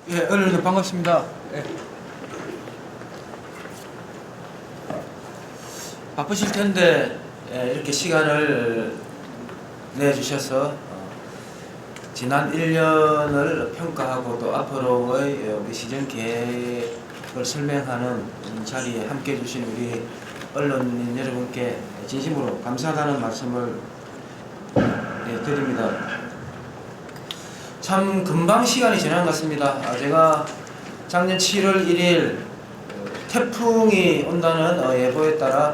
예, 언론님 반갑습니다. 예. 바쁘실 텐데 이렇게 시간을 내주셔서 지난 1년을 평가하고 또 앞으로의 우리 시정 계획을 설명하는 자리에 함께 해주신 우리 언론인 여러분께 진심으로 감사하다는 말씀을 드립니다. 참 금방 시간이 지난 것 같습니다. 제가 작년 7월 1일 태풍이 온다는 예보에 따라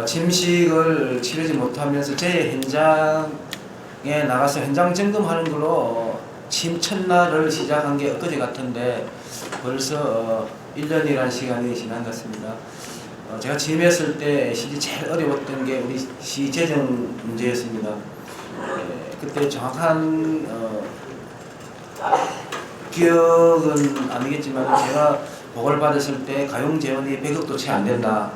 침식을 치르지 못하면서 제 현장에 나가서 현장 점검하는 걸로 첫날을 시작한 게 엊그제 같은데 벌써 1년이라는 시간이 지난 것 같습니다. 제가 취임했을 때 실제 제일 어려웠던 게 우리 시 재정 문제였습니다. 그때 정확한 기억은 아니겠지만 제가 보고를 받았을 때 가용 재원이 100억도 채 안 된다.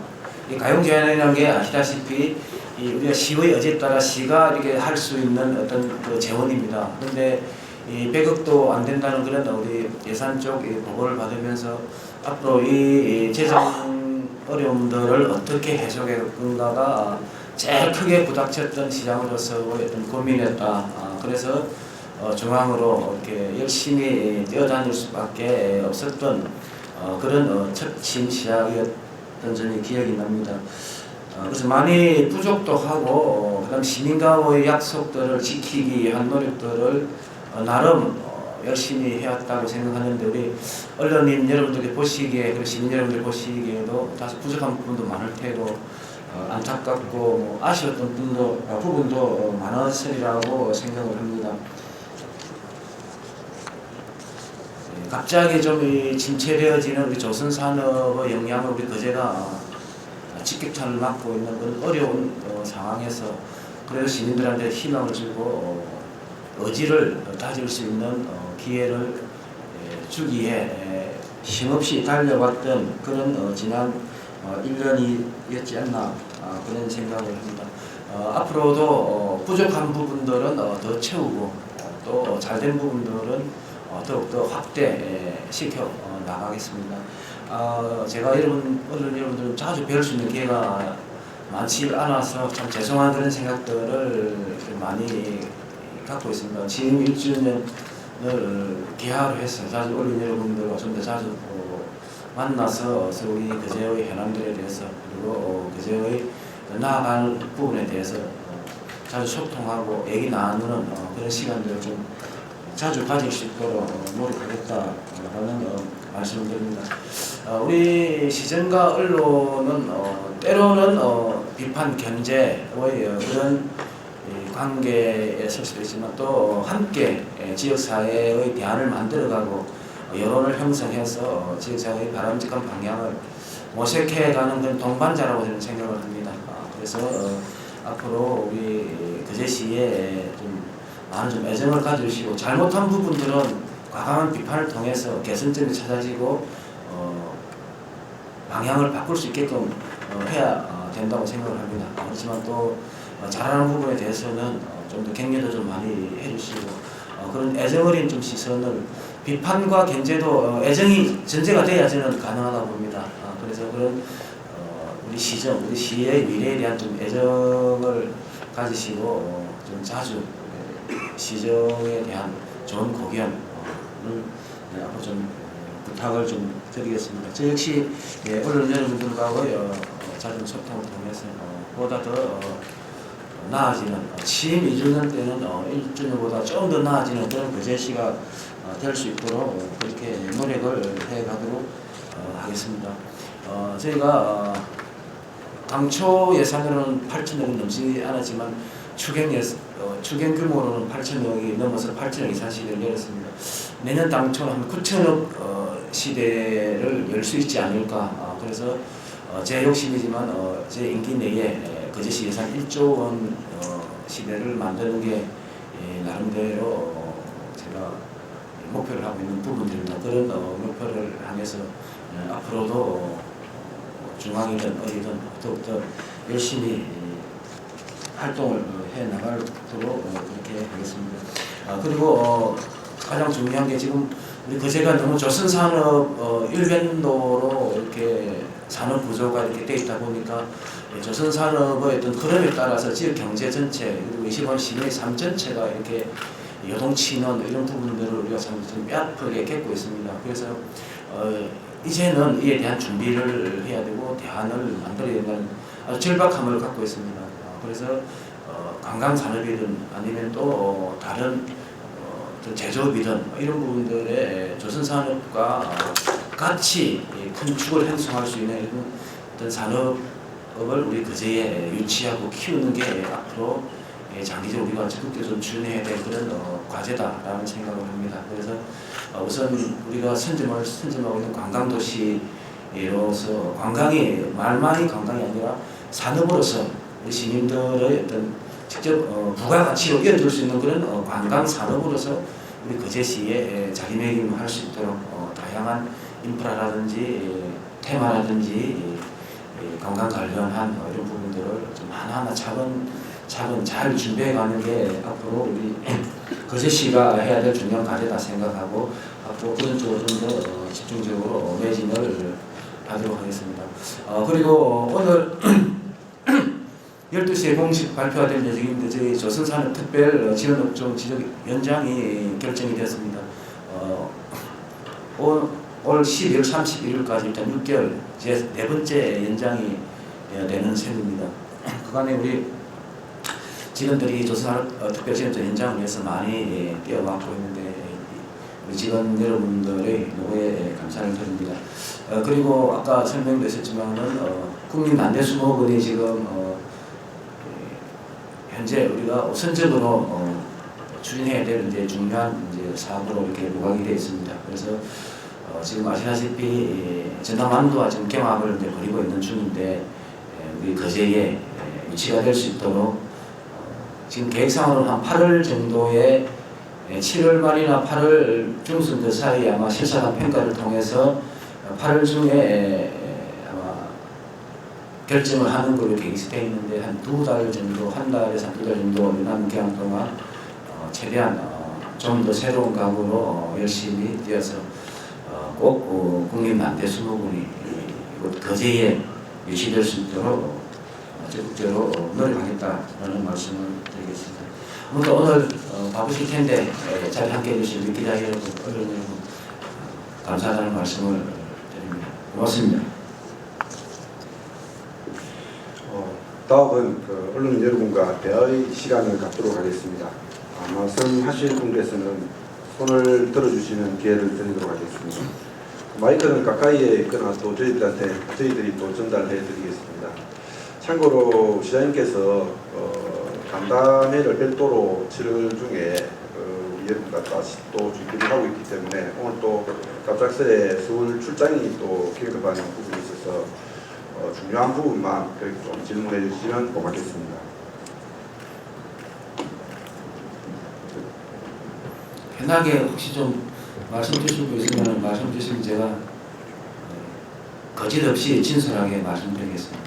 이 가용 재원이라는 게 아시다시피 우리가 시의 의지에 따라 시가 이렇게 할 수 있는 어떤 그 재원입니다. 그런데 이 100억도 안 된다는 그런 우리 예산 쪽 보고를 받으면서 앞으로 이 재정 어려움들을 어떻게 해소할 건가가 제일 크게 부닥쳤던 시장으로서의 어떤 고민이었다. 그래서 중앙으로 이렇게 열심히 뛰어다닐 수밖에 없었던 그런 첫 취임 시작이었던 점이 기억이 납니다. 그래서 많이 부족도 하고 그다음 시민과의 약속들을 지키기 위한 노력들을 나름 열심히 해왔다고 생각하는데 우리 언론인 여러분들이 보시기에 그리고 시민 여러분들이 보시기에도 다소 부족한 부분도 많을 테고 안타깝고 아쉬웠던 부분도 많았으리라고 생각을 합니다. 갑자기 좀 침체되어지는 우리 조선산업의 영향을 우리 거제가 직격탄을 맞고 있는 그런 어려운 상황에서 그래도 시민들한테 희망을 주고 의지를 다질 수 있는 기회를 주기 위해 힘없이 달려왔던 그런 지난 1년이었지 않나 그런 생각을 합니다. 앞으로도 부족한 부분들은 더 채우고 또 잘된 부분들은 더욱더 확대시켜 나가겠습니다. 제가 언론 여러분들 자주 뵐 수 있는 기회가 많지 않아서 참 죄송한 그런 생각들을 많이 갖고 있습니다. 지금 1주년을 기하로 해서 자주 언론 여러분들과 좀 더 자주 만나서 우리 거제의 현안들에 대해서 그리고 거제의 나아가는 부분에 대해서 자주 소통하고 얘기 나누는 그런 시간들을 좀 자주 가질 수 있도록 노력하겠다라는 말씀을 드립니다. 우리 시정과 언론은 때로는 비판 견제의 그런 관계에 설 수도 있지만 또 함께 지역사회의 대안을 만들어가고 여론을 형성해서 지역사회의 바람직한 방향을 모색해가는 그런 동반자라고 저는 생각을 합니다. 그래서 앞으로 우리 거제시에 좀 많은 좀 애정을 가지시고 잘못한 부분들은 과감한 비판을 통해서 개선점이 찾아지고 방향을 바꿀 수 있게끔 해야 된다고 생각을 합니다. 그렇지만 또 잘하는 부분에 대해서는 좀 더 격려도 좀 많이 해주시고 그런 애정 어린 좀 시선을 비판과 견제도 애정이 전제가 돼야 저는 가능하다 봅니다. 그래서 그런 우리 시정, 우리 시의 미래에 대한 좀 애정을 가지시고 좀 자주 시정에 대한 좋은 고견을 앞으로 좀 부탁을 좀 드리겠습니다. 저 역시 언론 여러분들과의 잦은 소통을 통해서 보다 더 나아지는 취임 2주년 때는 1주년보다 좀 더 나아지는 그런 거제시가 될 수 있도록 그렇게 노력을 해가도록 하겠습니다. 저희가 당초 예산으로는 8천억은 넘지 않았지만 추경 규모로는 8천억이 넘어서 8천억 이상 시대를 열었습니다. 내년 당초는 한 9천억 시대를 열 수 있지 않을까. 그래서 제 욕심이지만 제 임기 내에 거제시 예산 1조 원 시대를 만드는 게 나름대로 제가 목표를 하고 있는 부분들입니다. 그런 목표를 향해서 앞으로도 중앙이든 어디든 더욱더 열심히 활동을 해 나가도록 그렇게 하겠습니다. 그리고 가장 중요한 게 지금 우리 거제가 너무 조선산업 일변도로 이렇게 산업 구조가 이렇게 돼 있다 보니까 조선산업의 어떤 흐름에 따라서 지역 경제 전체 그리고 20원 시내 삶 전체가 이렇게 요동치는 이런 부분들을 우리가 참 뼈아프게 겪고 있습니다. 그래서 이제는 이에 대한 준비를 해야 되고 대안을 만들어야 되는 아주 절박함을 갖고 있습니다. 그래서 관광 산업이든 아니면 또 다른 제조업이든 이런 부분들의 조선 산업과 같이 큰 축을 형성할 수 있는 이런 어떤 산업을 우리 거제에 유치하고 키우는 게 앞으로 장기적으로 우리가 적극적으로 지원해야 될 그런 과제다라는 생각을 합니다. 그래서 우선 우리가 선점하고 있는 관광도시로서 관광이 말만이 관광이 아니라 산업으로서 우리 시민들의 어떤 직접 부가가치로 이어질 수 있는 그런 관광 산업으로서 우리 거제시에 자리매김할 수 있도록 다양한 인프라라든지 테마라든지 관광 관련한 이런 부분들을 좀 하나하나 차근 잘 준비해가는 게 앞으로 우리 거제시가 해야 될 중요한 과제다 생각하고 앞으로 그런 쪽으로 좀 더 집중적으로 매진을 하도록 하겠습니다. 그리고 오늘 12시에 공식 발표가 될 예정인데 저희 조선산업특별 지원업종 지적 연장이 결정이 되었습니다. 올 12월 31일까지 일단 6개월 제 네 번째 연장이 되는 셈입니다. 그간에 우리 직원들이 조선산업특별 지원업종 연장을 위해서 많이 뛰어왔고 있는데 우리 직원 여러분들의 노고에 감사를 드립니다. 그리고 아까 설명도 있었지만은 국민난대수목원이 지금 현재 우리가 우선적으로 추진해야 될 이제 중요한 이제 사업으로 이렇게 부각이 되어 있습니다. 그래서 지금 아시다시피 전남완도와 지금 경합을 이제 벌이고 있는 중인데 우리 거제에 유치가 될 수 있도록 지금 계획상으로는 한 8월 정도에 7월 말이나 8월 중순 그 사이에 아마 실사관 평가를 통해서 8월 중에 아마 결정을 하는 걸로 계획되어 있는데 한 2달 정도, 한 달에서 2달 정도 남은 기간 동안 최대한 좀 더 새로운 각오로 열심히 뛰어서 꼭 국립난대수목원이 거제에 유치될 수 있도록 적극적으로 노력하겠다라는 말씀을 드리겠습니다. 오늘 바쁘실 텐데 잘 함께해 주신 우리 기자 여러분, 언론 여러분 감사하다는 말씀을 드립니다. 고맙습니다. 다음은 언론 여러분과 대화의 시간을 갖도록 하겠습니다. 말씀하실 분께서는 손을 들어주시는 기회를 드리도록 하겠습니다. 마이크는 가까이에 있거나 또 저희들이 또 전달해 드리겠습니다. 참고로 시장님께서 간담회를 별도로 7월 중에 여러분과 다시 또 준비를 하고 있기 때문에 오늘 또 갑작스레 서울 출장이 또 긴급한 부분이 있어서 중요한 부분만 좀 질문해 주시면 고맙겠습니다. 편하게 혹시 좀 말씀 주실 거 있으면 말씀 주시면 제가 거짓 없이 진솔하게 말씀드리겠습니다.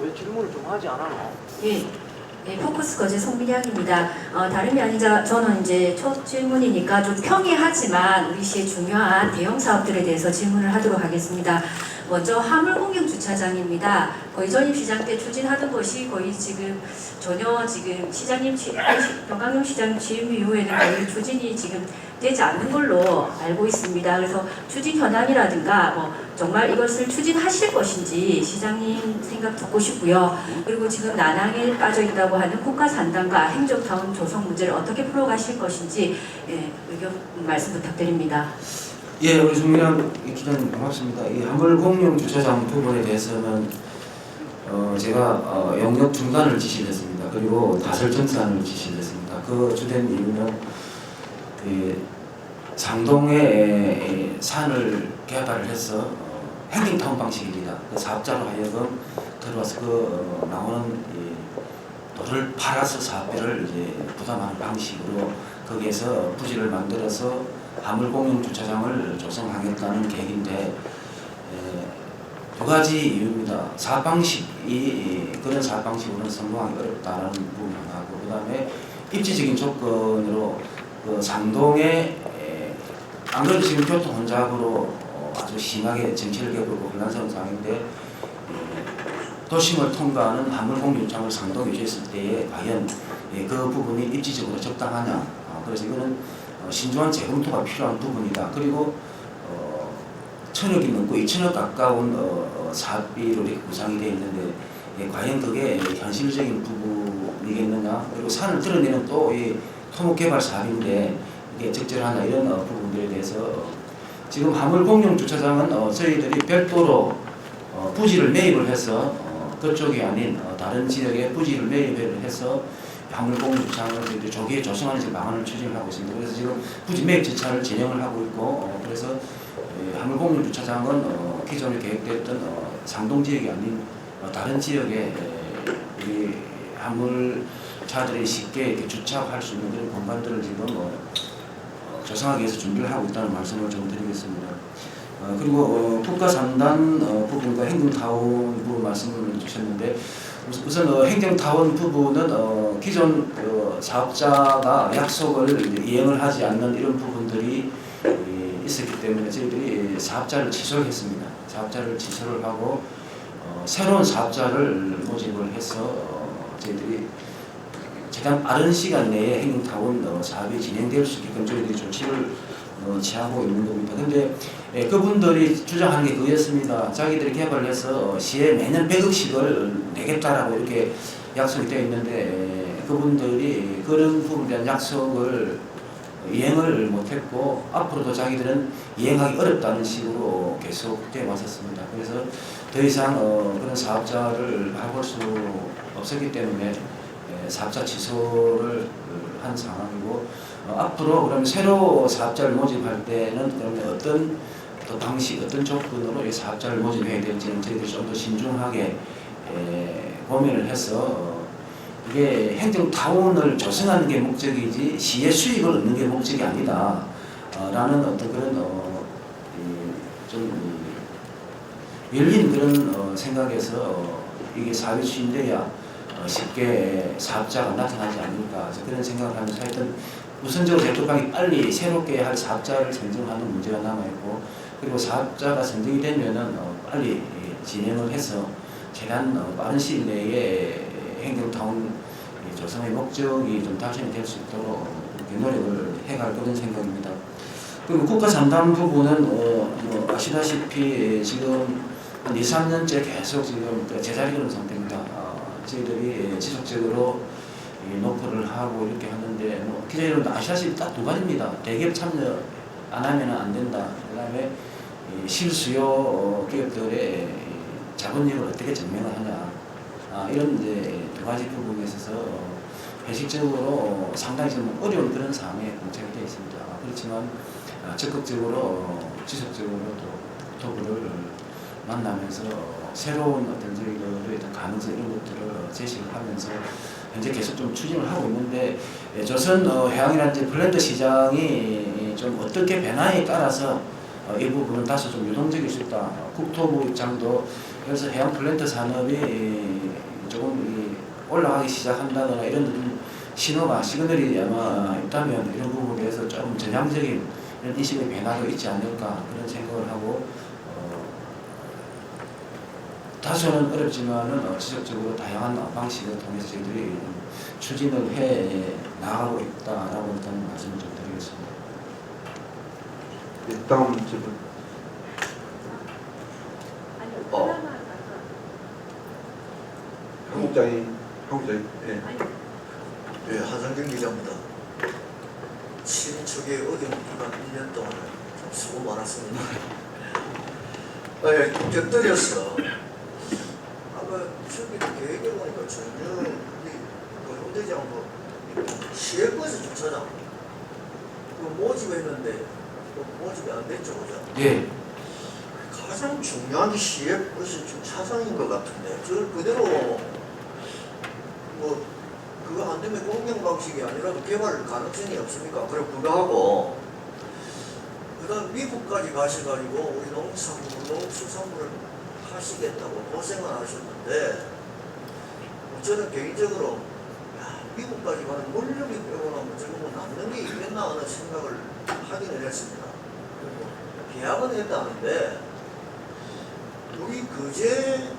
왜 질문을 좀 하지 않아노? 예, 포커스 거제 송민양입니다. 다름이 아니라 저는 이제 첫 질문이니까 좀 평이하지만 우리 시의 중요한 대형 사업들에 대해서 질문을 하도록 하겠습니다. 먼저 화물공영 주차장입니다. 거의 전임 시장 때 추진하던 것이 거의 지금 전혀 지금 정강용 시장 취임 이후에는 거의 추진이 지금 되지 않는 걸로 알고 있습니다. 그래서 추진 현황이라든가 정말 이것을 추진하실 것인지 시장님 생각 듣고 싶고요. 그리고 지금 난항에 빠져 있다고 하는 국가산단과 행정타운 조성 문제를 어떻게 풀어가실 것인지 의견 말씀 부탁드립니다. 예, 우리 송민양 기자님 고맙습니다. 이 화물공영 주차장 부분에 대해서는 제가 영역 중단을 지시했습니다. 그리고 다설 정산을 지시했습니다. 그 주된 이유는 상동에 산을 개발을 해서 행정타운 방식입니다. 그 사업자로 하여금 들어와서 나오는 도를 팔아서 사업비를 이제 부담하는 방식으로 거기에서 부지를 만들어서 화물 공용 주차장을 조성하겠다는 계획인데 두 가지 이유입니다. 사업 방식이 그런 사업 방식으로는 성공하기 어렵다는 부분 하나고, 그다음에 입지적인 조건으로 그 상동에 안 그래도 지금 교통 혼잡으로 아주 심하게 정체를 겪고 혼란스러운 상황인데 도심을 통과하는 화물 공유장을 상동에 유지했을 때에 과연 그 부분이 입지적으로 적당하냐. 그래서 이거는 신중한 재검토가 필요한 부분이다. 그리고 1,000억이 넘고 2,000억 가까운 사업비로 이렇게 구상이 되어 있는데 과연 그게 현실적인 부분이겠느냐. 그리고 산을 드러내는 또 이 토목개발 사업인데 이게 적절하냐, 이런 부분들에 대해서 지금 화물 공용 주차장은 저희들이 별도로 부지를 매입을 해서 그쪽이 아닌 다른 지역에 부지를 매입을 해서 화물 공용 주차장을 저희들이 조기에 조성하는 지금 방안을 추진을 하고 있습니다. 그래서 지금 부지 매입 절차를 진행을 하고 있고, 그래서 화물 공용 주차장은 기존에 계획됐던 상동 지역이 아닌 다른 지역에 우리 화물차들이 쉽게 이렇게 주차할 수 있는 그런 공간들을 지금 조성하기 위해서 준비를 하고 있다는 말씀을 좀 드리겠습니다. 그리고 국가 3단 부분과 행정타운 부분 말씀을 주셨는데, 우선 행정타운 부분은 기존 사업자가 약속을 이행을 하지 않는 이런 부분들이 있었기 때문에 저희들이 사업자를 취소를 했습니다. 사업자를 취소를 하고 새로운 사업자를 모집을 해서 저희들이 최대한 빠른 시간 내에 행정타운 사업이 진행될 수 있게끔 저희들이 조치를 취하고 있는 겁니다. 근데 그분들이 주장하는 게 그거였습니다. 자기들이 개발해서 시에 매년 100억씩을 내겠다라고 이렇게 약속이 되어 있는데 그분들이 그런 부분에 대한 약속을 이행을 못했고 앞으로도 자기들은 이행하기 어렵다는 식으로 계속되어 왔었습니다. 그래서 더 이상 그런 사업자를 바라볼 수 없었기 때문에 사업자 취소를 한 상황이고, 앞으로 그러면 새로 사업자를 모집할 때는 그러면 어떤 또 방식, 어떤 조건으로 이 사업자를 모집해야 될지는 저희들이 좀 더 신중하게 고민을 해서 이게 행정타운을 조성하는 게 목적이지 시의 수익을 얻는 게 목적이 아니다 라는 어떤 그런 좀 열린 그런 생각에서 이게 사업이 추진돼야 쉽게 사업자가 나타나지 않을까, 그래서 그런 생각을 하면서 하여튼 우선적으로 제도방이 빨리 새롭게 할 사업자를 선정하는 문제가 남아있고, 그리고 사업자가 선정이 되면은 빨리 진행을 해서 최대한 빠른 시일 내에 행정타운 조성의 목적이 좀 달성이 될 수 있도록 노력을 해갈 그런 생각입니다. 그리고 국가 3단 부분은 아시다시피 지금 한 2, 3년째 계속 지금 제자리 그런 상태입니다. 저희들이 지속적으로 노크를 하고 이렇게 하는데 기자여러분도 아시다시피 딱 두 가지입니다. 대기업 참여 안 하면 안 된다. 그 다음에 실수요 기업들의 자본력을 어떻게 증명을 하냐. 이런 이제 두 가지 부분에 있어서 현실적으로 상당히 좀 어려운 그런 상황에 봉착이 되어 있습니다. 그렇지만 적극적으로 지속적으로 또 토부를 만나면서 새로운 어떤 저희들의 어떤 가능성 이런 것들을 제시를 하면서 현재 계속 좀 추진을 하고 있는데, 조선 해양이라든지 플랜트 시장이 좀 어떻게 변화에 따라서 이 부분은 다소 좀 유동적일 수 있다. 국토부 입장도 그래서 해양 플랜트 산업이 조금 올라가기 시작한다거나 이런 신호가 시그널이 아마 있다면 이런 부분에 대해서 조금 전향적인 이런 인식의 변화도 있지 않을까 그런 생각을 하고, 다소는 어렵지만은 지속적으로 다양한 방식을 통해서 저희들이 추진을 해 나가고 있다라고 일단 말씀을 좀 드리겠습니다. 다음 질문. 한국장이 네, 한상경 기자입니다. 친인척의 의견 기간 1년 동안 좀 수고 많았습니다. 곁들여서 아까 저기 계획에 보니까 전혀 홍대장 시외버스 주차장 모집했는데 모집이 안 됐죠, 그죠? 예. 가장 중요한 게 시외버스 주차장인 것 같은데 저 그대로 그거 안 되면 공영 방식이 아니라도 개발 가능성이 없습니까? 그리고 그거 하고 그다음 미국까지 가셔가지고 우리 농수산물을 하시겠다고 고생을 하셨는데 저는 개인적으로 미국까지 가는 물력이 빼고 나면 저거는 남는 게 있겠나 하는 생각을 하기는 했습니다. 그리고 계약은 했다는데 우리 그제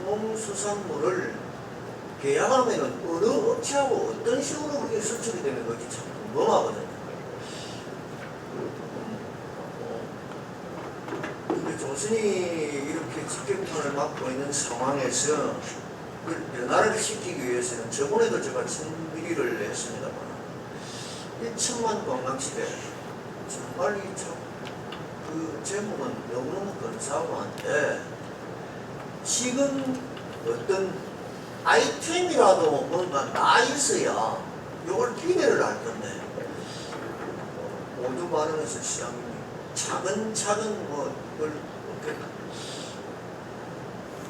농수산물을 계약하면은 어느 업체하고 어떤 식으로 그게 수출이 되는 건지 참 궁금하거든요. 근데 조선이 이렇게 직격탄을 맞고 있는 상황에서 그 변화를 시키기 위해서는 저번에도 제가 청비를 했습니다만 1천만 관광시대 정말 그 제목은 너무너무 근사하고 한데 지금 어떤 아이템이라도 뭔가 나 있어야 이걸 기대를 할 건데 모두 반응해서 시장님 차근차근 뭐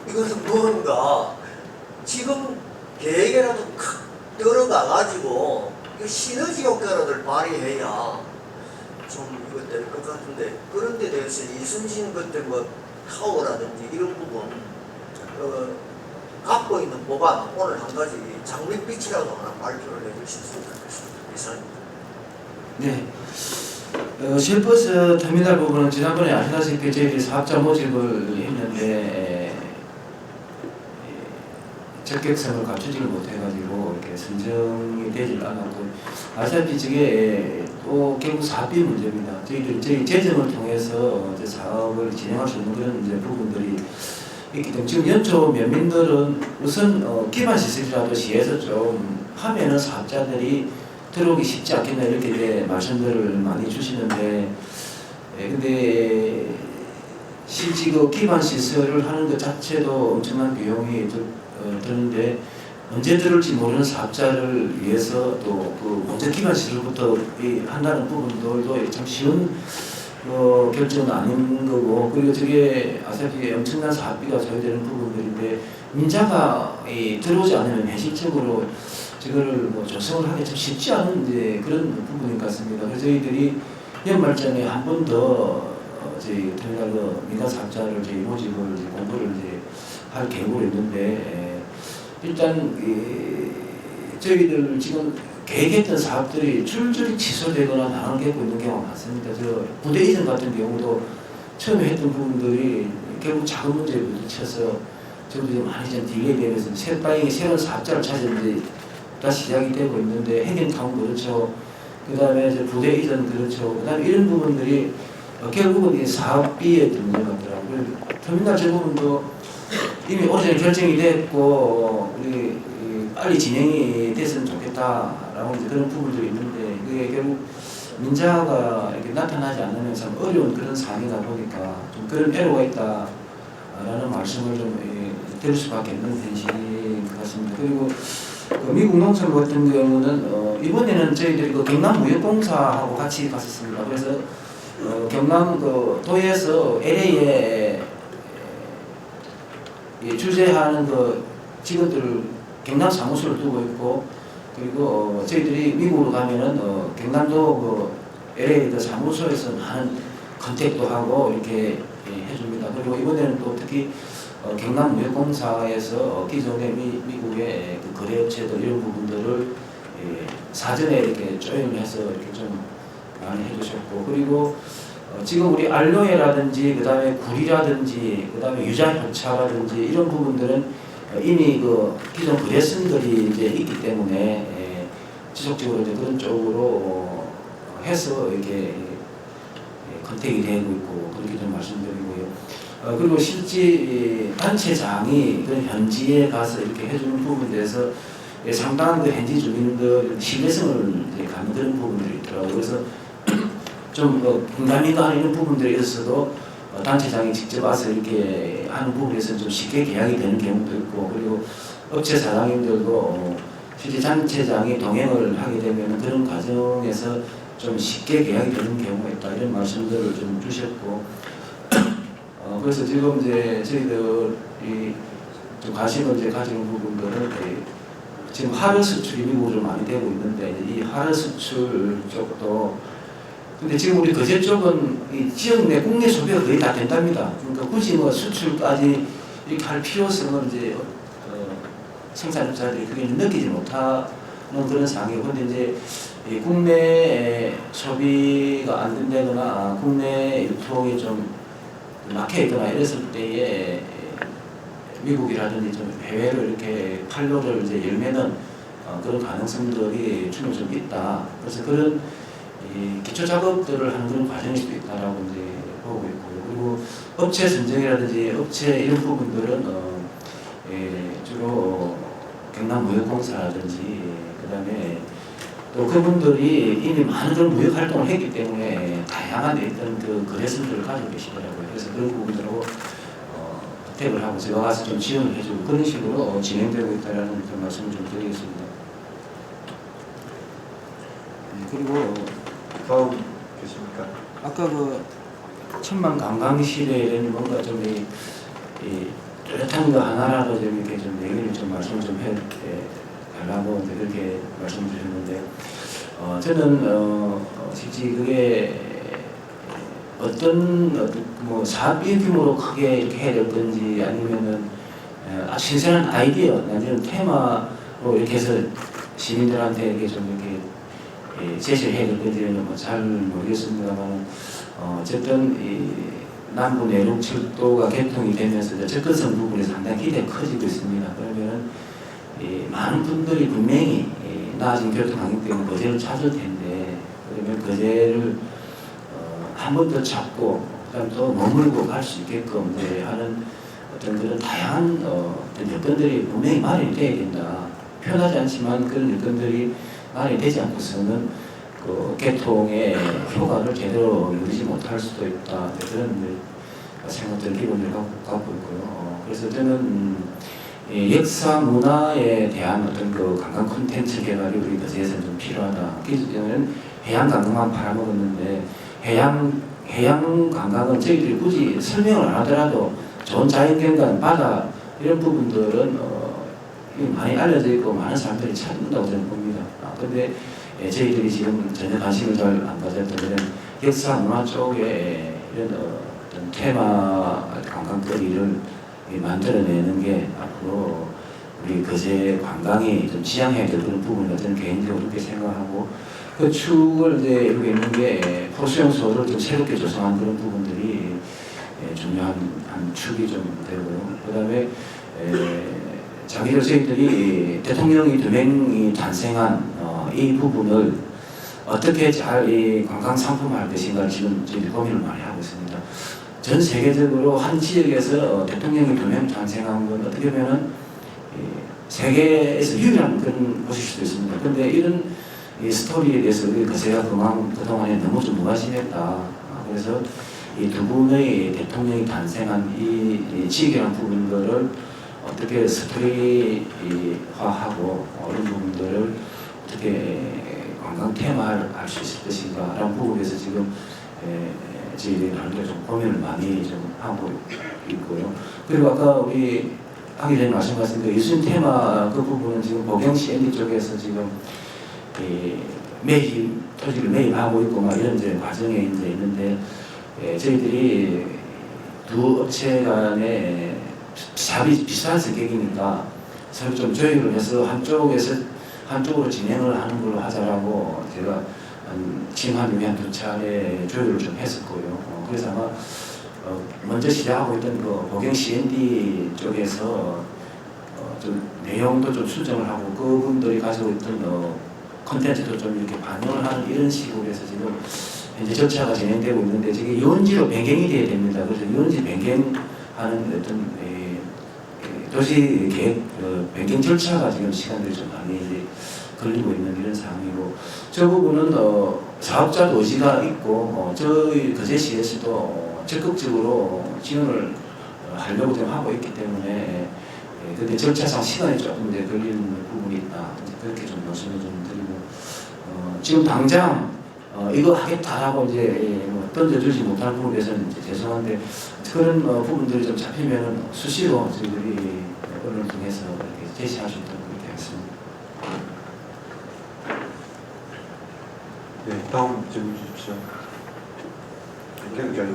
이것은 뭔가 지금 계획이라도 칵 들어가가지고 시너지 효과를 발휘해야 좀 이거 될 것 같은데 그런 데 대해서 이순신 그때 뭐 타워라든지 이런 부분 갖고 있는 보관 오늘 한 가지 장밋빛이라도 하나 발표를 해주셨으면 좋겠습니다. 이상입니다. 네. 쉘버스 터미널 부분은 지난번에 아시다시피 저희들이 사업자 모집을 했는데 적격성을 갖추지를 못해가지고 이렇게 선정이 되질 않았고 아시다시피 저게 또 결국 사업비 문제입니다. 저희 재정을 통해서 이제 사업을 진행할 수 있는 그런 이제 부분들이 있기 때문에 지금 연초 면민들은 우선 기반 시설이라도 시에서 좀 하면은 사업자들이 들어오기 쉽지 않겠나 이렇게 이제 말씀들을 많이 주시는데 근데 실제 그 기반 시설을 하는 것 자체도 엄청난 비용이 드는데 언제 들을지 모르는 사업자를 위해서 또 그 먼저 기반 시설부터 한다는 부분들도 참 쉬운 결정은 아닌 거고 그리고 저게 아시다시피 엄청난 사업비가 소요되는 부분들인데 민자가 들어오지 않으면 현실적으로 이거를 뭐 조성을 하기 참 쉽지 않은 이제 그런 부분인 것 같습니다. 그래서 저희들이 연말전에 한 번 더 저희 터미널 민간 사업자를 저희 모집을 이제 공부를 이제 할 계획으로 있는데 일단 저희들 지금 계획했던 사업들이 줄줄이 취소되거나 당하고 있는 경우가 많습니다. 저 부대 이전 같은 경우도 처음에 했던 부분들이 결국 자금 문제에 부딪혀서 저도 많이 좀 딜레이되면서 새로운 사업자를 찾았는데 다시 시작이 되고 있는데 해경타운 그렇죠. 그 다음에 부대 이전 그렇죠. 그 다음에 이런 부분들이 결국은 이 사업비에 드는 것 같더라고요. 터미널 저 부분도 이미 오전에 결정이 됐고 우리 빨리 진행이 됐으면 좋겠다라고 이제 그런 부분들이 있는데 그게 결국 민자가 이렇게 나타나지 않으면 참 어려운 그런 상황이다 보니까 좀 그런 애로가 있다라는 말씀을 좀 드릴 수밖에 없는 현실인 것 같습니다. 그리고 그 미국 농촌 같은 경우는 이번에는 저희들이 그 경남무역공사하고 같이 갔었습니다. 그래서 경남 그 도에서 LA에 주재하는 그 직원들을 경남 사무소를 두고 있고 그리고 저희들이 미국으로 가면은 경남도 그 LA 그 사무소에서 많은 컨택도 하고 이렇게 해줍니다. 그리고 이번에는 또 특히 경남무역공사에서 기존의 미국의 그 거래업체들 이런 부분들을 사전에 이렇게 조인해서 이렇게 좀 많이 해주셨고 그리고 지금 우리 알로에라든지 그 다음에 구리라든지 그 다음에 유자효차라든지 이런 부분들은 이미 그 기존 거래선들이 이제 있기 때문에 지속적으로 이제 그런 쪽으로 해서 이렇게 컨택이 되고 있고 그렇게 좀 말씀드리고요. 그리고 실제 단체장이 그런 현지에 가서 이렇게 해주는 부분에 대해서 상당한 그 현지 주민들 신뢰성을 갖는 그런 부분들이 있더라고요. 그래서 좀 공감이가 이런 부분들에 있어서도 단체장이 직접 와서 이렇게 하는 부분에서 좀 쉽게 계약이 되는 경우도 있고 그리고 업체 사장님들도 실제 단체장이 동행을 하게 되면 그런 과정에서 좀 쉽게 계약이 되는 경우가 있다 이런 말씀들을 좀 주셨고 그래서 지금 이제 저희들이 좀 관심을 이제 가지는 부분들은 지금 하르 수출이 미국으로 많이 되고 있는데 이 하르 수출 쪽도 근데 지금 우리 거제 쪽은 이 지역 내 국내 소비가 거의 다 된답니다. 그러니까 굳이 뭐 수출까지 이렇게 할 필요성을 이제 생산업자들이 그게 느끼지 못하는 그런 상황이고 근데 이제 이 국내 소비가 안 된다거나 국내 유통이 좀 막혀 있거나 이랬을 때에 미국이라든지 좀 해외로 이렇게 판로를 이제 열면은 그런 가능성들이 충분히 좀 있다. 그래서 그런 이 기초 작업들을 하는 그런 과정일 수도 있다라고 이제 보고 있고요. 그리고 업체 선정이라든지 업체 이런 부분들은 주로 경남무역공사라든지 그다음에 또 그분들이 이미 많은 그런 무역 활동을 했기 때문에 다양한 어떤 그 거래선들을 가지고 계시더라고요. 그래서 그런 부분들하고 혜택을 하고 제가 가서 좀 지원을 해주고 그런 식으로 진행되고 있다는 그런 말씀을 좀 드리겠습니다. 그리고 다음 계십니까? 아까 그 천만 관광시대에 뭔가 좀 이 뚜렷한 거 하나라도 좀 이렇게 좀 얘기를 좀 말씀 좀 해달라고 그렇게 말씀을 주셨는데 저는 실제 그게 어떤 뭐 사업의 규모로 크게 이렇게 해야 될 건지 아니면은 신선한 아이디어 아니면 테마로 이렇게 해서 시민들한테 이렇게 좀 이렇게 제시를 해야 될 건지는 뭐 잘 모르겠습니다만 어쨌든 이 남부 내륙철도가 개통이 되면서 접근성 부분에 상당히 기대가 커지고 있습니다. 그러면 많은 분들이 분명히 나아진 교통 환경 때문에 거제를 찾을 텐데 그러면 거제를 한 번 더 찾고 그다음 또 머물고 갈 수 있게끔 하는 어떤 그런 다양한 어떤 여건들이 분명히 마련이 돼야 된다. 편하지 않지만 그런 여건들이 마련이 되지 않고서는 그 개통의 효과를 제대로 누리지 못할 수도 있다. 그런 생각들을 기본적으로 갖고 있고요. 그래서 저는 역사 문화에 대한 어떤 그 관광 콘텐츠 개발이 우리 거제에서는 좀 필요하다. 기존에는 해양 관광만 팔아먹었는데 해양 관광은 저희들이 굳이 설명을 안 하더라도 좋은 자연경관, 바다 이런 부분들은 많이 알려져 있고 많은 사람들이 찾는다고 저는 봅니다. 근데 저희들이 지금 전혀 관심을 잘 안 가졌던 그런 역사 문화 쪽에 이런 어떤 테마 관광거리를 만들어내는 게 앞으로 우리 거제 관광이 좀 지향해야 될 그런 부분이라 저는 개인적으로 그렇게 생각하고 그 축을 이제 여기 있는 게 포수용소를 좀 새롭게 조성한 그런 부분들이 중요한 한 축이 좀 되고요. 그다음에 자기들 저희들이 대통령이 2명이 탄생한 이 부분을 어떻게 잘 이 관광 상품화할 것인가 지금 저희들이 고민을 많이 하고 있습니다. 전 세계적으로 한 지역에서 대통령이 2명 탄생한 건 어떻게 보면은 세계에서 유일한 그런 곳일 수도 있습니다. 그런데 이런 이 스토리에 대해서 우리 거제가 그동안에 너무 좀 무관심했다. 그래서 이 두 분의 대통령이 탄생한 이 지역이라는 부분들을 어떻게 스토리화하고 이런 부분들을 어떻게 관광 테마를 할 수 있을 것인가 라는 부분에서 지금 저희들이 나름대로 좀 고민을 많이 좀 하고 있고요. 그리고 아까 우리 하기 전에 말씀하신 그 예술 테마 그 부분은 지금 보경시 ND 쪽에서 지금 매입 토지를 매입하고 있고 막 이런 이제 과정에 이제 있는데 저희들이 두 업체 간에 사업이 비슷한 성격이니까 서로 좀 조율을 해서 한쪽으로 진행을 하는 걸로 하자라고 제가 지금 한 2 차례 조율을 좀 했었고요. 그래서 아마 먼저 시작하고 있던 그 보경 CND 쪽에서 좀 내용도 좀 수정을 하고 그분들이 가지고 있던 콘텐츠도 좀 이렇게 반영을 하는 이런 식으로 해서 지금 현재 절차가 진행되고 있는데 지금 유원지로 변경이 돼야 됩니다. 그래서 유원지 변경하는 어떤 도시 계획 변경 절차가 지금 시간들이 좀 많이 이제 걸리고 있는 이런 상황이고 저 부분은 사업자도 의지가 있고 저희 거제시에서도 적극적으로 지원을 하려고 좀 하고 있기 때문에 근데 절차상 시간이 조금 이제 걸리는 부분이 있다. 그렇게 좀 말씀을 좀 드리고 지금 당장 이거 하겠다라고 이제 던져주지 못할 부분에 대해서는 이제 죄송한데 그런 부분들이 좀 잡히면은 수시로 저희들이 언론을 통해서 이렇게 제시할 수 있도록 그렇게 하겠습니다. 네, 다음 질문 주십시오. 굉장히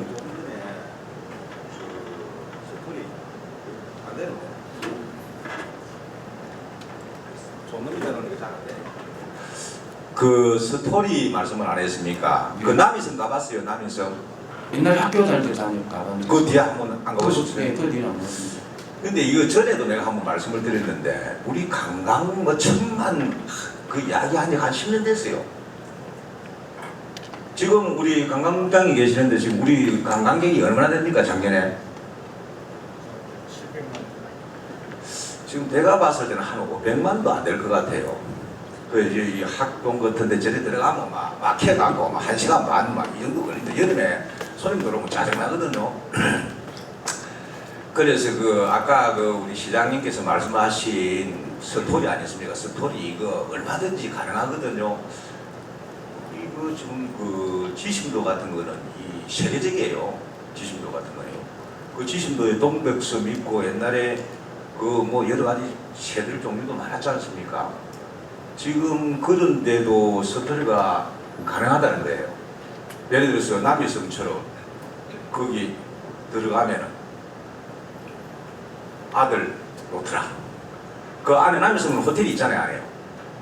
그 스토리 말씀을 안 했습니까? 그 남이섬 가봤어요, 남이섬. 옛날 학교 다닐 때 가봤는데 그 뒤에 한번 안 가보셨어요? 네, 그 뒤는 안 가봤습니다. 근데 이거 전에도 내가 한번 말씀을 드렸는데 우리 관광 뭐 천만 그 이야기 한 지 한 10년 됐어요. 지금 우리 관광장이 계시는데 지금 우리 관광객이 얼마나 됩니까 작년에? 지금 내가 봤을 때는 한 500만도 안 될 것 같아요. 그 이제 이 학동 같은데 저리 들어가면 막 막혀갖고 막 1시간 반 막 이 정도 걸린다. 여름에 손님 들어오면 짜증나거든요. 그래서 그 아까 그 우리 시장님께서 말씀하신 스토리 아니었습니까? 스토리 이거 얼마든지 가능하거든요. 이거 지금 그 지심도 같은 거는 이 세계적이에요. 지심도 같은 거예요. 그 지심도에 동백섬 있고 옛날에 그 뭐 여러 가지 새들 종류도 많았지 않습니까? 지금 그런데도 스토리가 가능하다는 거예요. 예를 들어서 남이섬처럼 거기 들어가면은 아들 놓더라. 그 안에 남이섬은 호텔이 있잖아요, 안에요.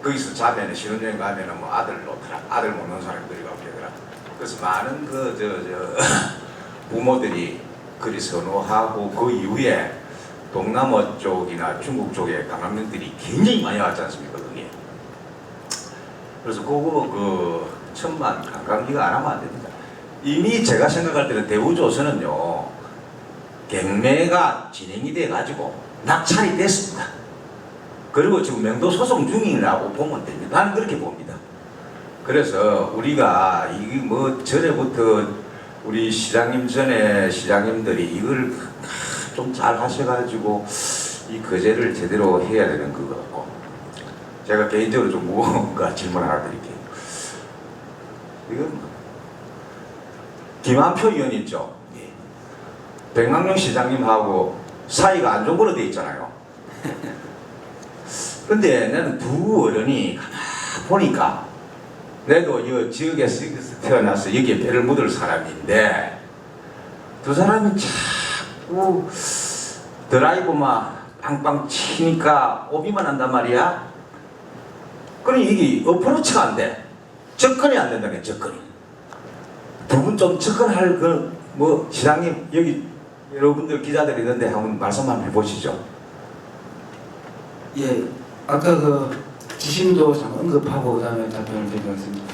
거기서 자면은 신혼여행 가면은 뭐 아들 놓더라. 아들 못 놓은 사람들이 가고 그러더라. 그래서 많은 부모들이 그리 선호하고 그 이후에 동남아 쪽이나 중국 쪽에 관광객들이 굉장히 많이 왔지 않습니까, 거기에. 그래서 그거 그 천만 관광객가 안 하면 안 됩니다. 이미 제가 생각할 때는 대우조선은요, 경매가 진행이 돼가지고 낙찰이 됐습니다. 그리고 지금 명도 소송 중이라고 보면 됩니다. 나는 그렇게 봅니다. 그래서 우리가 이게 뭐 전에부터 우리 시장님 전에 시장님들이 이걸 좀 잘 하셔가지고 이 거제를 제대로 해야 되는 것 같고, 제가 개인적으로 좀 무언가 질문 하나 드릴게요. 이건 김한표 의원 있죠? 백남용 시장님하고 사이가 안 좋은 걸로 돼 있잖아요. 근데 나는 두 어른이 가만 보니까, 내도 이 지역에서 태어나서 여기에 배를 묻을 사람인데 두 사람이 자꾸 드라이브만 빵빵 치니까 오비만 한단 말이야. 그럼 이게 어프로치가 안 돼. 접근이 안 된다네, 접근이. 두 분 좀 접근할 그 뭐 시장님 여기 여러분들 기자들이 있는데 한번 말씀 한번 해보시죠. 예, 아까 그 지심도 좀 언급하고 그다음에 답변을 드리겠습니다.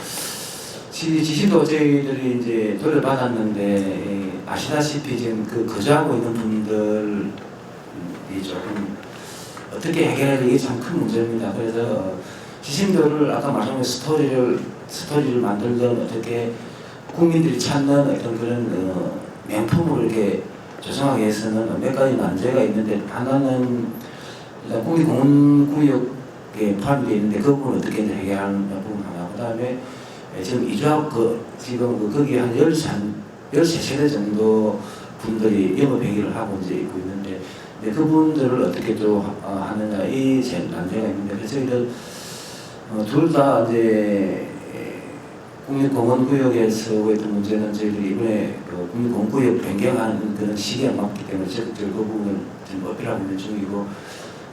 지심도 저희들이 이제 도를 받았는데 아시다시피 지금 그 거주하고 있는 분들이 조금 어떻게 해결해야 되게 참 큰 문제입니다. 그래서 지심도를 아까 말씀하신 스토리를 만들던 어떻게 국민들이 찾는 어떤 그런 명품으로 이렇게 조성하기 위해서는 몇 가지 난제가 있는데, 하나는 일단 국립공원구역에 포함되어 있는데 그 부분을 어떻게 해결하는 부분 하나, 그 다음에 지금 이주하고 거기 한 13세대 정도 분들이 영업행위를 하고 이제 있고 있는데, 그분들을 어떻게 또 하느냐, 이 제일 난제가 있는데, 그래서 저희들 둘 다 이제 국립공원구역에서의 문제는 저희들이 이번에 그 국립공원구역 변경하는 그런 시기에 맞기 때문에 저희 그 부분을 지금 어필하고 있는 중이고,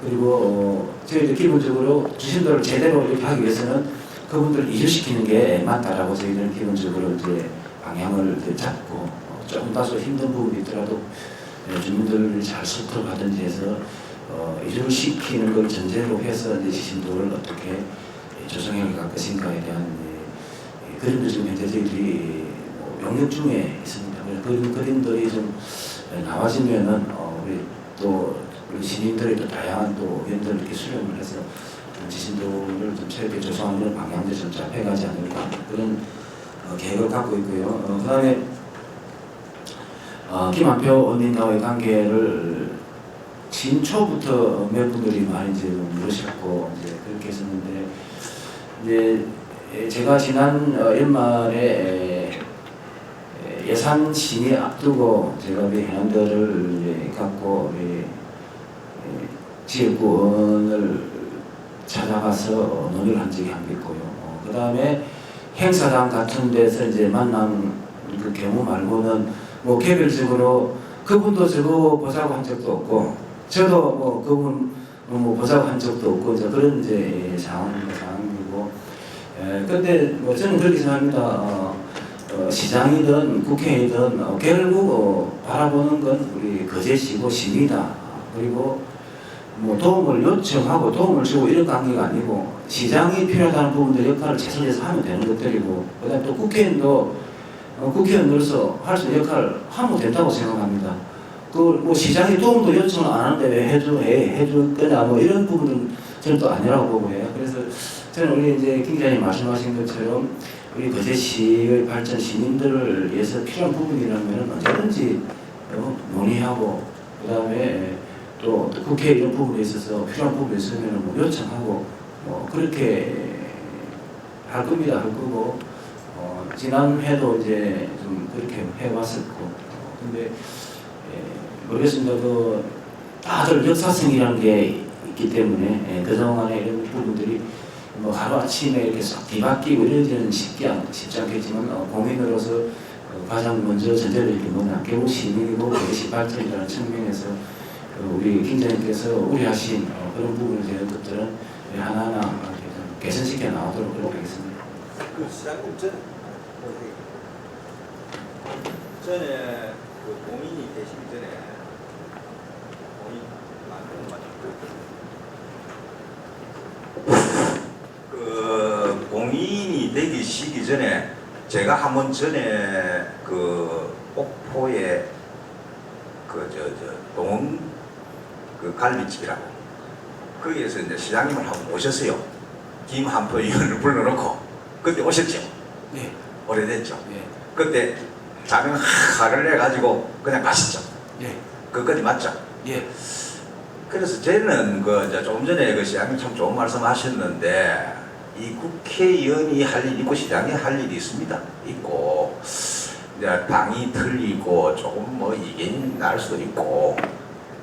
그리고 저희들 기본적으로 주심도를 제대로 이렇게 하기 위해서는 그분들을 이주시키는 게 맞다라고 저희들은 기본적으로 이제 방향을 잡고, 조금 다소 힘든 부분이 있더라도 주민들을 잘 소통하든지 해서 이주를 시키는 걸 전제로 해서 이제 주심도를 어떻게 조성해 갈 것인가에 대한 그림도 지금 현재 저희들이 영역 중에 있습니다. 그런 그림들이 좀 나와지면은 우리 또 우리 시민들의 또 다양한 또 의견들을 이렇게 수렴을 해서 지심도를 좀 새롭게 조성하는 방향들 좀 잡혀가지 않을까, 그런 계획을 갖고 있고요. 그다음에 김한표 의원님과의 관계를 진초부터 몇 분들이 많이 이제 물으셨고 이제 그렇게 했었는데, 이제 제가 지난 연말에 예산 심의 앞두고 제가 우리 해남들을 갖고 우리 지역구원을 찾아가서 논의를 한 적이 한 게 있고요. 그 다음에 행사장 같은 데서 이제 만난 그 경우 말고는 뭐 개별적으로 그분도 저거 보자고 한 적도 없고 저도 뭐 그분 뭐 보자고 한 적도 없고 이제 그런 이제 상황이고 근데 뭐 저는 그렇게 생각합니다. 시장이든 국회이든 결국 바라보는 건 우리 거제시고 시민이다. 그리고 뭐 도움을 요청하고 도움을 주고 이런 관계가 아니고 시장이 필요하다는 부분들 역할을 최선을 다해서 하면 되는 것들이고 그다음에 또 국회의원도 국회의원으로서 할 수 있는 역할을 하면 된다고 생각합니다. 그걸 뭐 시장이 도움도 요청을 안 하는데 왜 해줄 거냐 뭐 이런 부분은 저는 또 아니라고 보고 해요. 그래서 저는 우리 이제 김 기자님 말씀하신 것처럼 우리 거제시의 발전 시민들을 위해서 필요한 부분이라면 언제든지 논의하고 그다음에 또 국회 이런 부분에 있어서 필요한 부분이 있으면 뭐 요청하고 뭐 그렇게 할 겁니다. 할 거고 지난 회도 이제 좀 그렇게 해왔었고 근데 모르겠습니다. 그 다들 역사성이라는 게 있기 때문에 그동안에 이런 부분들이 뭐 하루아침에 이렇게 싹 뒤바뀌고 이러지는 쉽지 않겠지만 공인으로서 가장 먼저 전제될 게 뭐냐 개국 시민이고 거제시 발전이라는 측면에서 우리 김장님께서 우려하신 그런 부분에 대한 것들은 하나하나 개선시켜 나오도록 그렇게 하겠습니다. 그 시장님 전에 그 공인이 되시기 전에 공인 그 공인이 되기 시기 전에 제가 한번 전에 그 옥포에 동원 그 갈비집이라고 거기에서 이제 시장님을 한번 모셨어요. 김한표 의원을 불러놓고 그때 오셨죠. 네. 오래됐죠. 네. 그때 자명 화를 내가지고 그냥 가셨죠. 네. 그거까지 맞죠. 예. 그래서 저는 그 이제 조금 전에 그 시장님 참 좋은 말씀하셨는데 이 국회의원이 할 일이 있고 시장이 할 일이 있습니다. 있고 이제 당이 틀리고 조금 뭐 이견이 날 수도 있고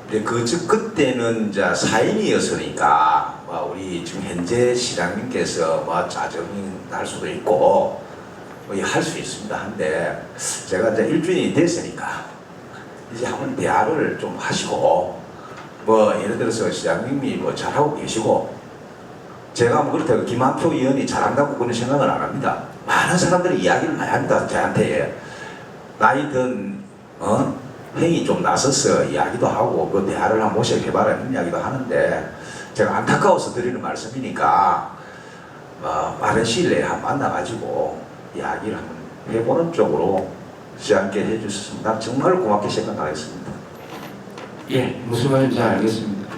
근데 그때는 이제 사인이었으니까 우리 지금 현재 시장님께서 뭐 짜증이 날 수도 있고 뭐 할 수 있습니다. 한데 제가 이제 일주일이 됐으니까 이제 한번 대화를 좀 하시고 뭐 예를 들어서 시장님이 뭐 잘하고 계시고 제가 뭐 그렇다고 김한표 의원이 잘한다고 그런 생각을 안 합니다. 많은 사람들이 이야기를 많이 합니다. 저한테 나이 든 행위 좀 나서서 이야기도 하고 그 대화를 한번 모셔봐라 이런 이야기도 하는데 제가 안타까워서 드리는 말씀이니까 빠른 시일 내에 한번 만나가지고 이야기를 한번 해보는 쪽으로 시장님께 해주셨습니다. 정말 고맙게 생각하겠습니다. 예, 무슨 말인지 잘 알겠습니다.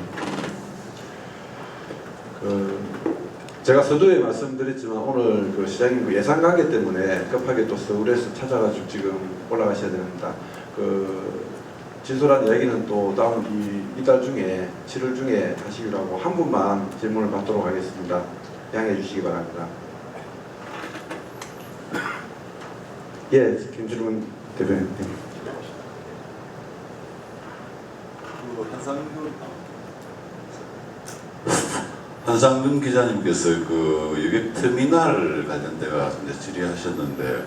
제가 서두에 말씀드렸지만 오늘 그 시장님 그 예산 관계 때문에 급하게 또 서울에서 찾아가지고 지금 올라가셔야 됩니다. 그 진솔한 이야기는 또 다음 이달 중에 7월 중에 하시기로 하고 한 분만 질문을 받도록 하겠습니다. 양해해 주시기 바랍니다. 예, 김주름 대변인. 한상균 기자님께서 그 여객터미널 관련돼가 이제 질의하셨는데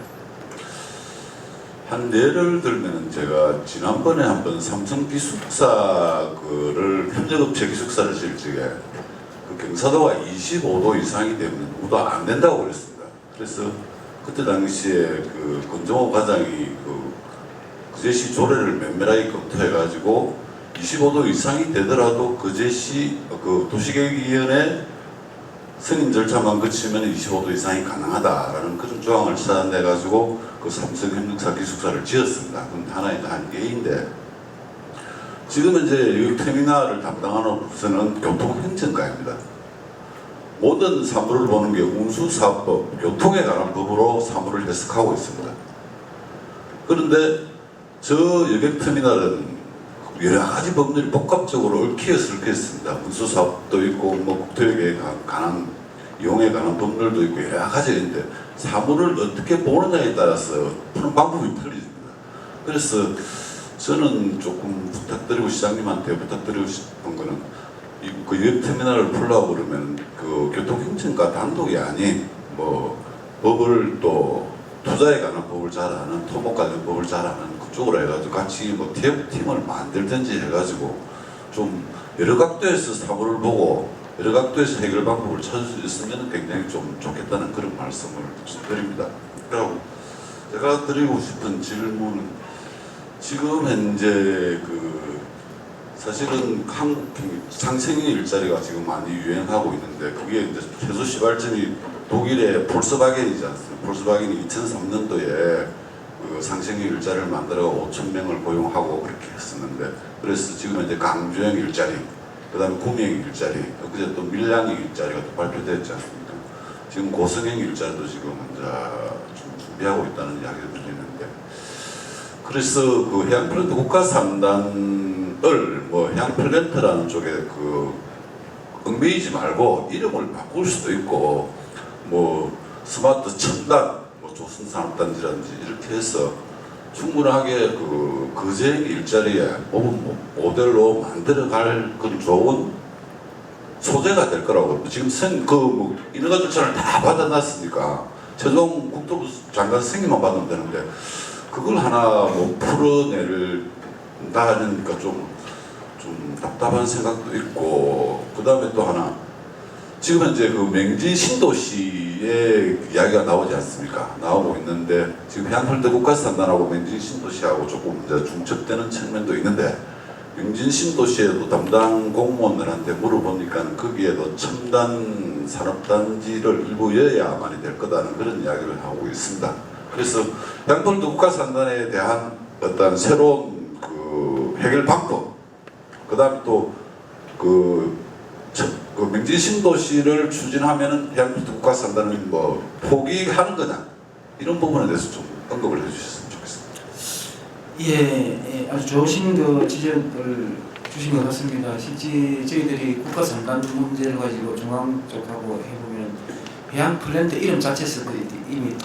한 예를 들면 제가 지난번에 한번 삼성 기숙사 그를 현대업체 기숙사를 지을 적에 그 경사도가 25도 이상이 되면 누구도 안 된다고 그랬습니다. 그래서 그때 당시에 그 권정호 과장이 거제시 조례를 면밀하게 검토해가지고 25도 이상이 되더라도 거제시 그 도시계획위원회 승인 절차만 거치면 25도 이상이 가능하다라는 그런 조항을 찾아내가지고 그 삼성 협력사 기숙사를 지었습니다. 그건 하나의 한계인데 지금 이제 여객터미널을 담당하는 부서는 교통행정과입니다. 모든 사무를 보는 게 운수사업법, 교통에 관한 법으로 사무를 해석하고 있습니다. 그런데 저 여객터미널은 여러 가지 법률이 복합적으로 얽혀서 있습니다. 운수사업도 있고 뭐 국토역에 관한 이용에 관한 법률도 있고 여러 가지가 있는데 사무를 어떻게 보느냐에 따라서 푸는 방법이 틀립니다. 그래서 저는 조금 부탁드리고 시장님한테 부탁드리고 싶은 거는 그 여객터미널을 풀려고 그러면 그 교통행정과 단독이 아닌 뭐 법을 또 투자에 관한 법을 잘 아는 토목 관련 법을 잘 아는 그쪽으로 해가지고 같이 뭐 TF팀을 만들든지 해가지고 좀 여러 각도에서 사고를 보고 여러 각도에서 해결 방법을 찾을 수 있으면 굉장히 좀 좋겠다는 그런 말씀을 드립니다. 그리고 제가 드리고 싶은 질문은 지금 현재 그 사실은 한국 상생의 일자리가 지금 많이 유행하고 있는데 그게 이제 최소 시발점이 독일의 폴스바겐이지 않습니까? 폴스바겐이 2003년도에 그 상생의 일자리를 만들어 5,000명을 고용하고 그렇게 했었는데 그래서 지금 이제 강주형 일자리, 그 다음에 구미형 일자리, 그제 또 밀양형 일자리가 또 발표됐지 않습니까? 지금 고성형 일자리도 지금 이제 좀 준비하고 있다는 이야기를 들리는데 그래서 그 해양플랜트 국가산단을 뭐 해양플랜트라는 쪽에 그 얽매이지 말고 이름을 바꿀 수도 있고 뭐 스마트 첨단 뭐 조선산업단지라든지 이렇게 해서 충분하게 그 거제 일자리에 모델로 만들어갈 그런 좋은 소재가 될 거라고 지금 뭐 인허가조차를 다 받아놨으니까 최종 국토부 장관 승인만 받으면 되는데 그걸 하나 못 풀어내다니까 좀 답답한 생각도 있고 그 다음에 또 하나 지금 현재 그 맹진 신도시의 이야기가 나오지 않습니까? 나오고 있는데 지금 해양플랜트 국가산단하고 맹진 신도시하고 조금 이제 중첩되는 측면도 있는데 맹진 신도시에도 담당 공무원들한테 물어보니까 거기에도 첨단 산업단지를 일부 여야만이 될 거다는 그런 이야기를 하고 있습니다. 그래서 해양플랜트 국가산단에 대한 어떤 새로운 그 해결 방법 그 다음에 또 그 맹진 신도시를 추진하면은 해양플랜트 국가산단을 뭐 포기하는 거냐 이런 부분에 대해서 좀 언급을 해주셨으면 좋겠습니다. 예, 아주 좋으신 그 지적을 주신 것 같습니다. 실제 저희들이 국가산단 문제를 가지고 중앙 쪽하고 해보면 해양플랜트 이름 자체에서 이미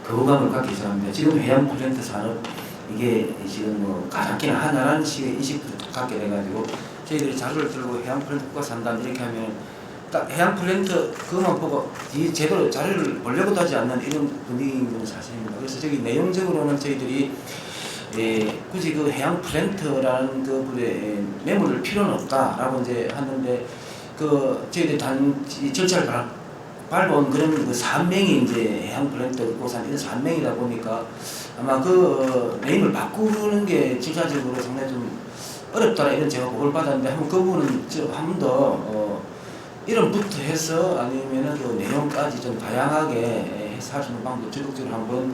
거부감을 갖기 시작합니다. 지금 해양플랜트 산업 이게 지금 뭐 가장 하나라는 식의 인식도 갖게 돼가지고 저희들이 자료를 들고 해양플랜트 국가산단 이렇게 하면 딱 해양플랜트 그것만 보고 제대로 자료를 보려고도 하지 않는 이런 분위기인 건 사실입니다. 그래서 저기 내용적으로는 저희들이 굳이 그 해양플랜트라는 그 부분에 매물을 필요는 없다라고 이제 하는데 그 저희들이 단지 절차를 밟아온 그런 그 산명이 이제 해양플랜트 고산 이런 산명이다 보니까 아마 그 네임을 바꾸는 게 질차적으로 상당히 좀 어렵다라 이런 제가 보고를 받았는데 한번 그 부분은 한 번 더 이름부터 해서 아니면은 그 내용까지 좀 다양하게 해서 할 수 있는 방법 적극적으로 한번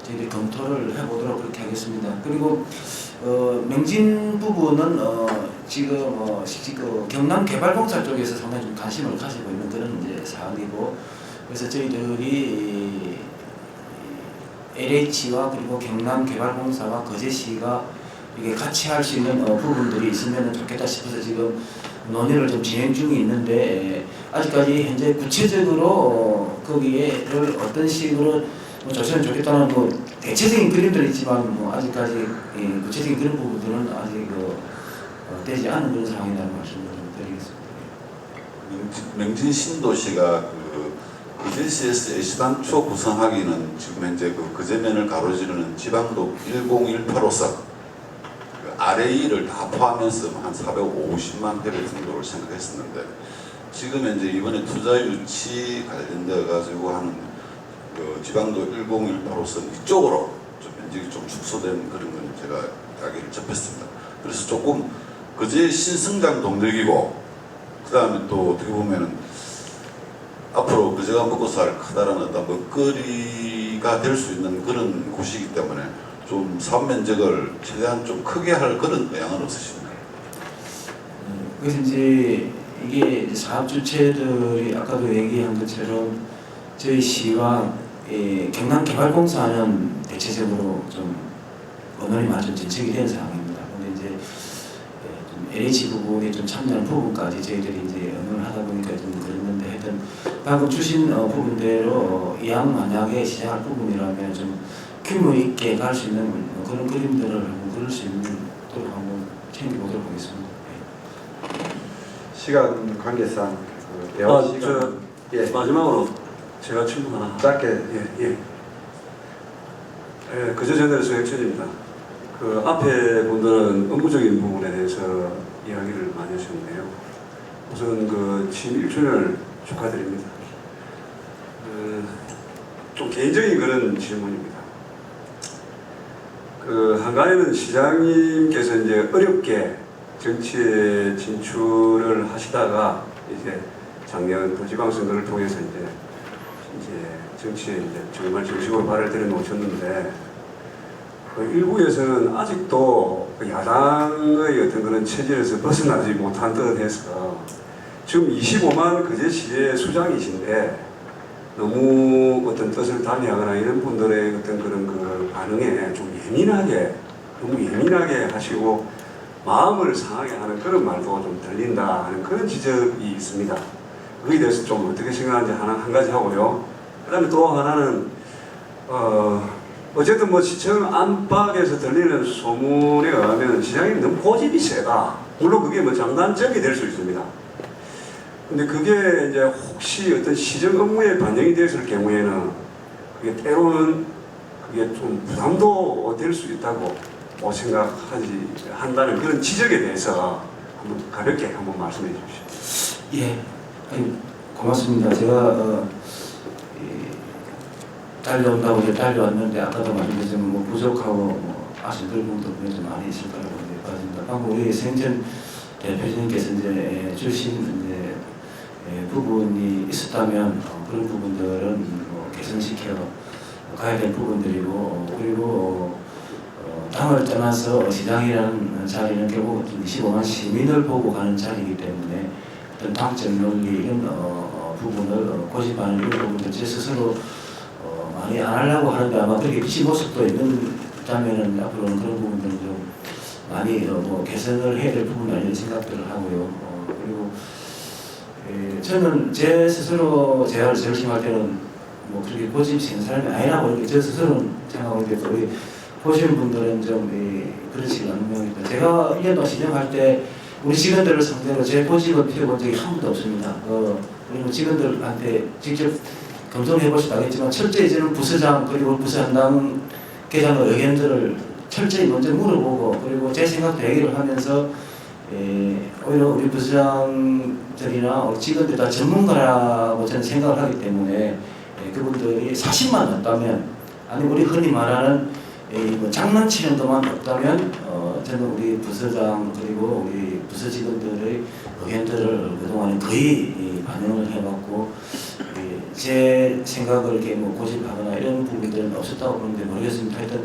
저희들이 검토를 해보도록 그렇게 하겠습니다. 그리고 맹진 부분은 지금 그 경남개발공사 쪽에서 상당히 좀 관심을 가지고 있는 그런 이제 사안이고 그래서 저희들이 LH와 그리고 경남개발공사와 거제시가 이게 같이 할 수 있는 부분들이 있으면 좋겠다 싶어서 지금 논의를 좀 진행 중에 있는데 아직까지 현재 구체적으로 거기에를 어떤 식으로 조치하면 좋겠다는 뭐 대체적인 그림들은 있지만 뭐 아직까지 구체적인 그런 부분들은 아직 되지 않은 그런 상황이라는 말씀을 좀 드리겠습니다. 맹진 신도시가 그 거제시에서 애시당초 구성하기는 지금 현재 그 거제면을 가로지르는 지방도 10185선 RA를 다 포함해서 한 450만 회배 정도를 생각했었는데 지금 현재 이번에 투자 유치 관련돼 가지고 하는 그 지방도 10185선 이쪽으로 좀 면적이 좀 축소된 그런 건 제가 이야기를 접했습니다. 그래서 조금 그제 신성장 동력이고 그 다음에 또 어떻게 보면은 앞으로 그제가 먹고 살 커다란 어떤 먹거리가 될 수 있는 그런 곳이기 때문에 좀 사업 면적을 최대한 좀 크게 할 그런 의향은 없으십니까? 그래서 이제 이게 사업 주체들이 아까도 얘기한 것처럼 저희 시와 경남개발공사는 대체적으로 좀 언론이 많이 진척이 된 상황입니다. 근데 이제 좀 LH 부분에 좀 참여하는 부분까지 저희들이 이제 언론을 하다 보니까 좀 그랬는데 하여튼 방금 주신 부분대로 이왕 만약에 시작할 부분이라면 좀 규모 있게 갈 수 있는 그런 그림들을 한번 그릴 수 있는 또 한번 챙겨보도록 하겠습니다. 시간 관계상 대화 시간 마지막으로 제가 질문 하나. 짧게. 예. 그저 전에서 핵심입니다. 그 앞에 분들은 업무적인 부분에 대해서 이야기를 많이 하셨는데요. 우선 그 취임 1주년을 축하드립니다. 좀 개인적인 그런 질문입니다. 그 한간에는 시장님께서 이제 어렵게 정치에 진출을 하시다가 이제 작년 도지방선거를 통해서 이제 정치에 이제 정말 정식으로 발을 들여놓으셨는데 그 일부에서는 아직도 그 야당의 어떤 그런 체질에서 벗어나지 못한 듯해서 지금 25만 거제 시의 수장이신데 너무 어떤 뜻을 달리하거나 이런 분들의 어떤 그런 그 반응에 좀 너무 예민하게 하시고 마음을 상하게 하는 그런 말도 좀 들린다 하는 그런 지적이 있습니다. 거기에 대해서 좀 어떻게 생각하는지 한 가지 하고요. 그 다음에 또 하나는 어쨌든 뭐 시청 안팎에서 들리는 소문에 의하면 시장님 너무 고집이 세다. 물론 그게 뭐 장단점이 될 수 있습니다. 근데 그게 이제 혹시 어떤 시정 업무에 반영이 됐을 경우에는 그게 때로는 그게 좀 부담도 될 수 있다고 한다는 그런 지적에 대해서 한번 가볍게 한번 말씀해 주십시오. 예, 고맙습니다. 제가 달려온다고 이제 달려왔는데 아까도 말씀드렸지만 뭐 부족하고 뭐 아쉬운 부분도 굉장히 많이 있을 거라고 봐집니다. 방금 우리 생전 대표님께서 이제 주신 이제 부분이 있었다면 그런 부분들은 뭐 개선시켜 가야 될 부분들이고 그리고 당을 떠나서 시장이라는 자리는 결국 25만 시민을 보고 가는 자리이기 때문에 어떤 당적 논리 이런 부분을 고집하는 이런 부분들 제 스스로 많이 안 하려고 하는데 아마 그렇게 비친 모습도 있다면은 앞으로는 그런 부분들은 좀 많이 뭐 개선을 해야 될 부분 아니라는 생각들을 하고요. 그리고 저는 제 스스로 제가 결심할 때는 뭐 그렇게 고집스러운 사람이 아니라고 이렇게 저 스스로는 생각하고 있는데 우리 보시는 분들은 좀 그렇지 않은 모양입니다. 제가 1년도 시정할 때 우리 직원들을 상대로 제 고집을 피워본 적이 한 번도 없습니다. 우리는 직원들한테 직접 검토를 해보시도 알겠지만 철저히 저는 부서장 그리고 부서 담당 계장의 의견들을 철저히 먼저 물어보고 그리고 제 생각도 얘기를 하면서 오히려 우리 부서장들이나 우리 직원들 다 전문가라고 저는 생각을 하기 때문에 그분들이 사실만 없다면 아니 우리 흔히 말하는 뭐 장난치는 것만 없다면 저는 우리 부서장 그리고 우리 부서 직원들의 의견들을 그동안에 거의 반영을 해봤고 제 생각을 이렇게 뭐 고집하거나 이런 부분들은 없었다고 보는데 모르겠습니다. 하여튼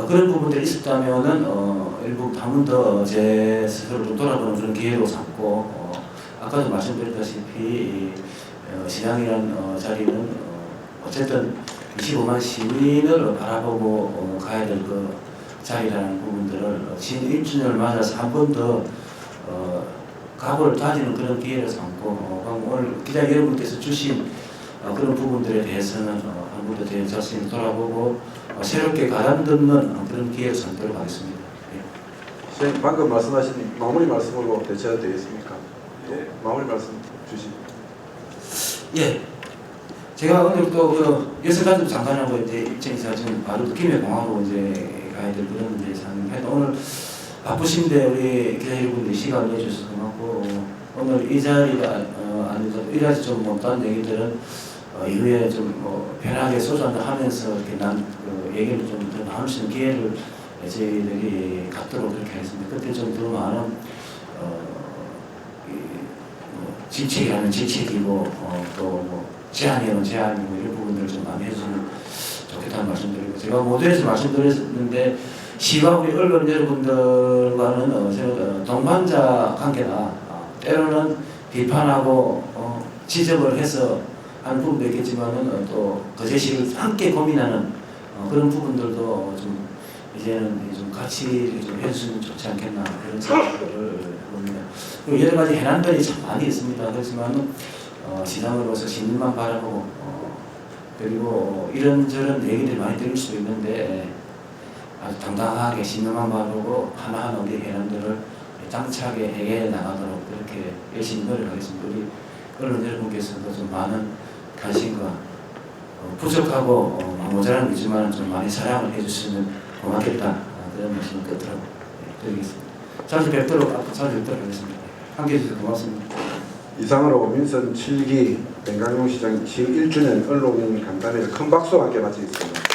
그런 부분들이 있었다면은 일부 한 번 더 제 스스로를 좀 돌아보는 그런 기회로 삼고 아까도 말씀드렸다시피 시장이라는 자리는 어쨌든 25만 시민을 바라보고 가야 될 그 자리라는 부분들을 지금 1주년을 맞아서 한 번 더 각오를 다지는 그런 기회를 삼고 오늘 기자 여러분께서 주신 그런 부분들에 대해서는 한 번 더 제 자신을 돌아보고 새롭게 가담듣는 그런 기회를 삼도록 하겠습니다. 선생님 방금 말씀하신 마무리 말씀으로 대체해도 되겠습니까? 예. 마무리 말씀 주시죠. 예. 제가 오늘 또 여성가족 장관하고 이제 입장에서 지금 바로 김해공항으로 이제 가야 될 그런 이제 상황입니다. 오늘 바쁘신데 우리 기자 여러분들이 시간을 내주셔서 고맙고 오늘 이 자리가 아니고 이 자리 좀 못한 얘기들은 이후에 좀 뭐 편하게 소주 한잔 하면서 이렇게 얘기를 좀 더 나눌 수 있는 기회를 저희들이 갖도록 그렇게 하겠습니다. 그때 좀 더 많은 질책이라면 질책이고 또 뭐 제안이면 제안이고 이런 부분들을 좀 많이 해주시면 좋겠다는 말씀드리고 제가 모두에서 말씀드렸는데 시와 우리 언론 여러분들과는 동반자 관계다. 때로는 비판하고 지적을 해서 하는 부분도 있겠지만은 또 거제시를 함께 고민하는 그런 부분들도 좀 이제는 좀 같이 좀 해주시면 좋지 않겠나 그런 생각을 봅니다. 그리고 여러 가지 해난들이 참 많이 있습니다. 그렇지만은 시장으로서 시민만 바라보고 그리고 이런저런 얘기들이 많이 들릴 수도 있는데 아주 당당하게 시민만 바라보고 하나하나 우리 해난들을 당차게 해결해 나가도록 그렇게 열심히 노력하겠습니다. 우리 언론 여러분께서도 좀 많은 관심과 부족하고 모자란 거지만 좀 많이 사랑을 해주시면 고맙겠다. 그런 말씀 끝으로 드리겠습니다. 자주 뵙도록 하겠습니다. 함께해 주셔서 고맙습니다. 이상으로 민선 7기 뱅강용 시장 취임 1주년 언론인 간담회를 큰 박수와 함께 마치겠습니다.